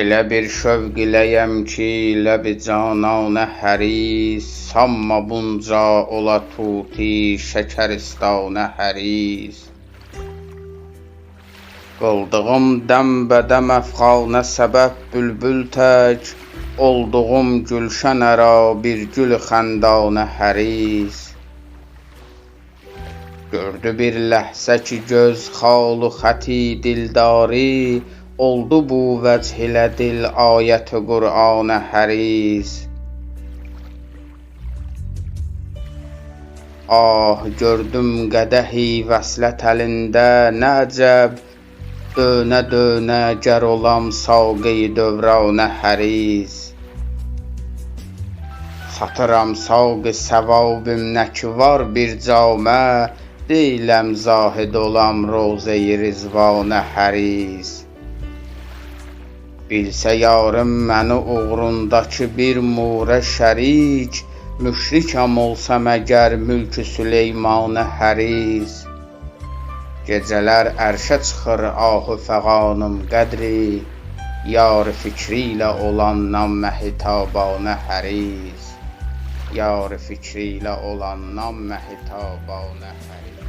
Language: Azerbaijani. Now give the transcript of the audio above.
Elə bir şövq iləyəm ki, ləb-i cananə həris, sanma bunca ola tuti, şəkəristanə həris. Qıldığım dəm-bədəm əfxanə səbəb bülbül tək, olduğum gülşən ərə bir gül xəndanə həris. Gördü bir ləhzə ki göz xalu xəti dildari, oldu bu vəch ilə dil ayət-i Qur'anə həris. Ah gördüm qədəhi vəslət əlində, nə əcəb dönə dönə gər olam saqi dövranə həris. Satıram saqi səvabım nə ki var bir camə, deyiləm zahid olam roze-i rizvanə həris. Bilsə yarım məni uğrundakı bir murə şərik, müşrikəm olsam əgər mülkü Süleymanə həris. Gecələr ərşə çıxır ahı fəğanım qədri, yar fikri ilə olandan məhitabanə həris. Yar fikri ilə olandan məhitabanə həris.